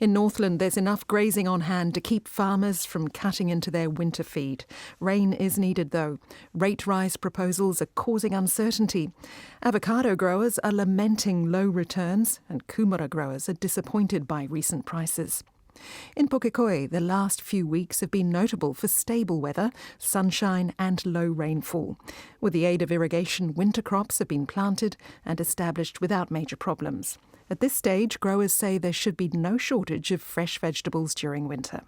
In Northland, there's enough grazing on hand to keep farmers from cutting into their winter feed. Rain is needed, though. Rate rise proposals are causing uncertainty. Avocado growers are lamenting low returns, and kumara growers are disappointed by recent prices. In Pukekohe, the last few weeks have been notable for stable weather, sunshine and low rainfall. With the aid of irrigation, winter crops have been planted and established without major problems. At this stage, growers say there should be no shortage of fresh vegetables during winter.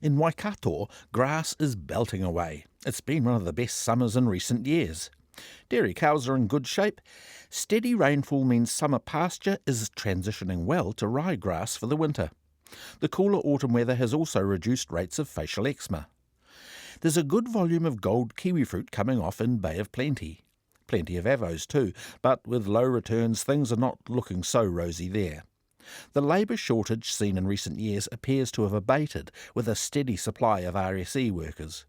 In Waikato, grass is belting away. It's been one of the best summers in recent years. Dairy cows are in good shape. Steady rainfall means summer pasture is transitioning well to ryegrass for the winter. The cooler autumn weather has also reduced rates of facial eczema. There's a good volume of gold kiwi fruit coming off in Bay of Plenty. Plenty of avos too, but with low returns things are not looking so rosy there. The labour shortage seen in recent years appears to have abated with a steady supply of RSE workers.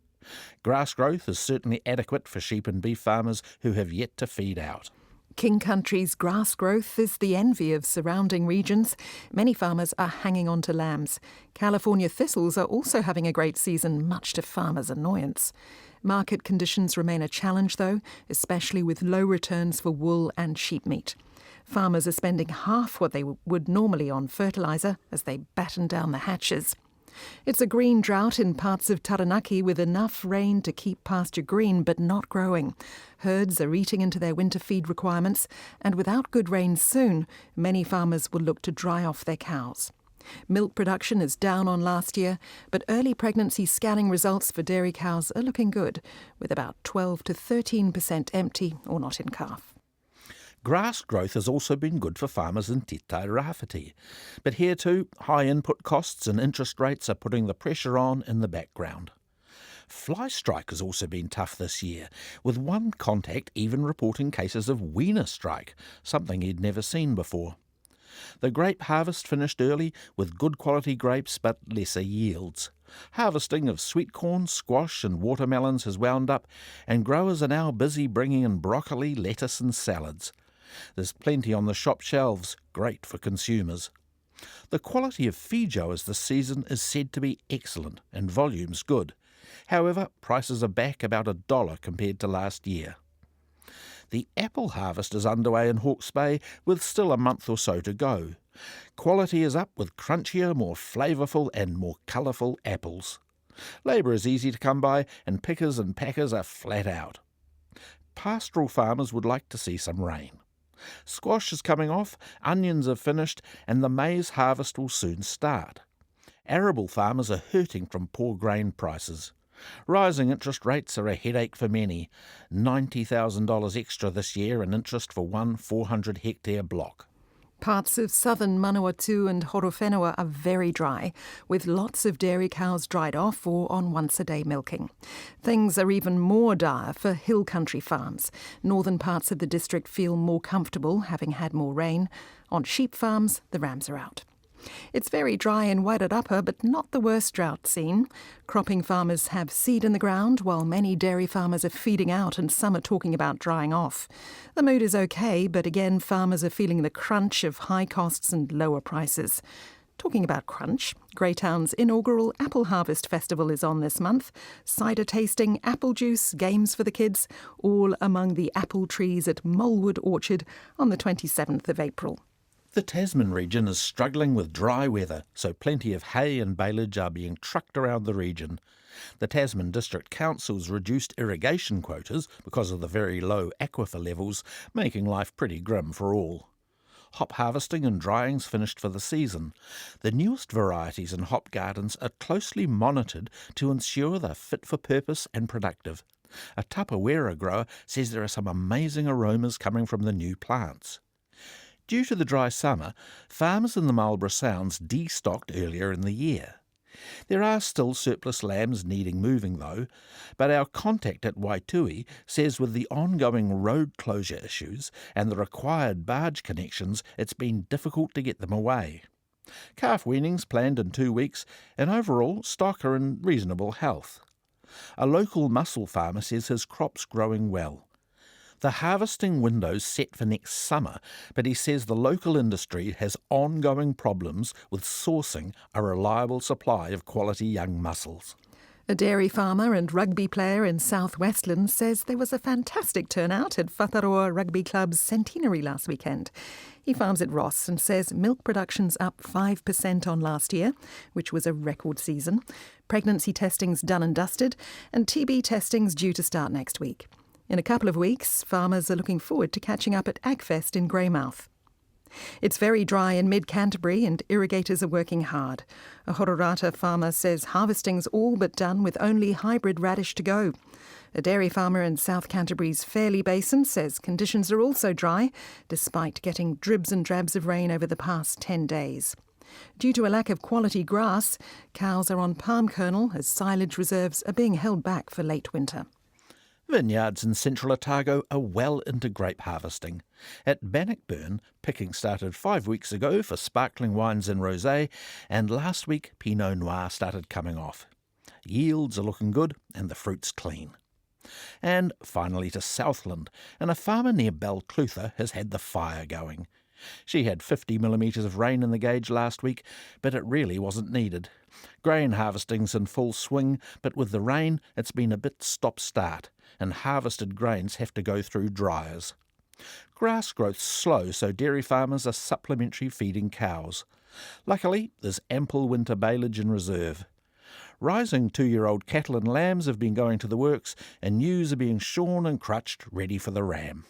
Grass growth is certainly adequate for sheep and beef farmers who have yet to feed out. King Country's grass growth is the envy of surrounding regions. Many farmers are hanging on to lambs. California thistles are also having a great season, much to farmers' annoyance. Market conditions remain a challenge, though, especially with low returns for wool and sheep meat. Farmers are spending half what they would normally on fertiliser as they batten down the hatches. It's a green drought in parts of Taranaki with enough rain to keep pasture green but not growing. Herds are eating into their winter feed requirements, and without good rain soon, many farmers will look to dry off their cows. Milk production is down on last year, but early pregnancy scanning results for dairy cows are looking good, with about 12 to 13% empty or not in calf. Grass growth has also been good for farmers in Te Tai Rāwhiti. But here too, high input costs and interest rates are putting the pressure on in the background. Fly strike has also been tough this year, with one contact even reporting cases of weaner strike, something he'd never seen before. The grape harvest finished early with good quality grapes but lesser yields. Harvesting of sweet corn, squash and watermelons has wound up, and growers are now busy bringing in broccoli, lettuce and salads. There's plenty on the shop shelves, great for consumers. The quality of fijoas this season is said to be excellent and volumes good. However, prices are back about $1 compared to last year. The apple harvest is underway in Hawke's Bay with still a month or so to go. Quality is up with crunchier, more flavourful and more colourful apples. Labour is easy to come by and pickers and packers are flat out. Pastoral farmers would like to see some rain. Squash is coming off, onions are finished, and the maize harvest will soon start. Arable farmers are hurting from poor grain prices. Rising interest rates are a headache for many. $90,000 extra this year in interest for one 400-hectare block. Parts of southern Manawatu and Horowhenua are very dry, with lots of dairy cows dried off or on once-a-day milking. Things are even more dire for hill country farms. Northern parts of the district feel more comfortable, having had more rain. On sheep farms, the rams are out. It's very dry in Wairarapa, but not the worst drought seen. Cropping farmers have seed in the ground, while many dairy farmers are feeding out and some are talking about drying off. The mood is okay, but again, farmers are feeling the crunch of high costs and lower prices. Talking about crunch, Greytown's inaugural Apple Harvest Festival is on this month. Cider tasting, apple juice, games for the kids, all among the apple trees at Molewood Orchard on the 27th of April. The Tasman region is struggling with dry weather, so plenty of hay and baleage are being trucked around the region. The Tasman District Council's reduced irrigation quotas because of the very low aquifer levels, making life pretty grim for all. Hop harvesting and drying's finished for the season. The newest varieties in hop gardens are closely monitored to ensure they're fit for purpose and productive. A Tapawera grower says there are some amazing aromas coming from the new plants. Due to the dry summer, farmers in the Marlborough Sounds destocked earlier in the year. There are still surplus lambs needing moving though, but our contact at Waitui says with the ongoing road closure issues and the required barge connections, it's been difficult to get them away. Calf weanings planned in 2 weeks, and overall stock are in reasonable health. A local mussel farmer says his crop's growing well. The harvesting window's set for next summer, but he says the local industry has ongoing problems with sourcing a reliable supply of quality young mussels. A dairy farmer and rugby player in South Westland says there was a fantastic turnout at Whataroa Rugby Club's centenary last weekend. He farms at Ross and says milk production's up 5% on last year, which was a record season. Pregnancy testing's done and dusted, and TB testing's due to start next week. In a couple of weeks, farmers are looking forward to catching up at Agfest in Greymouth. It's very dry in mid-Canterbury and irrigators are working hard. A Hororata farmer says harvesting's all but done with only hybrid radish to go. A dairy farmer in South Canterbury's Fairlie Basin says conditions are also dry, despite getting dribs and drabs of rain over the past 10 days. Due to a lack of quality grass, cows are on palm kernel as silage reserves are being held back for late winter. Vineyards in Central Otago are well into grape harvesting. At Bannockburn, picking started 5 weeks ago for sparkling wines and rosé, and last week Pinot Noir started coming off. Yields are looking good and the fruit's clean. And finally to Southland, and a farmer near Balclutha has had the fire going. She had 50 millimetres of rain in the gauge last week, but it really wasn't needed. Grain harvesting's in full swing, but with the rain it's been a bit stop-start, and harvested grains have to go through dryers. Grass growth's slow, so dairy farmers are supplementary feeding cows. Luckily, there's ample winter baleage in reserve. Rising 2-year-old cattle and lambs have been going to the works, and ewes are being shorn and crutched ready for the ram.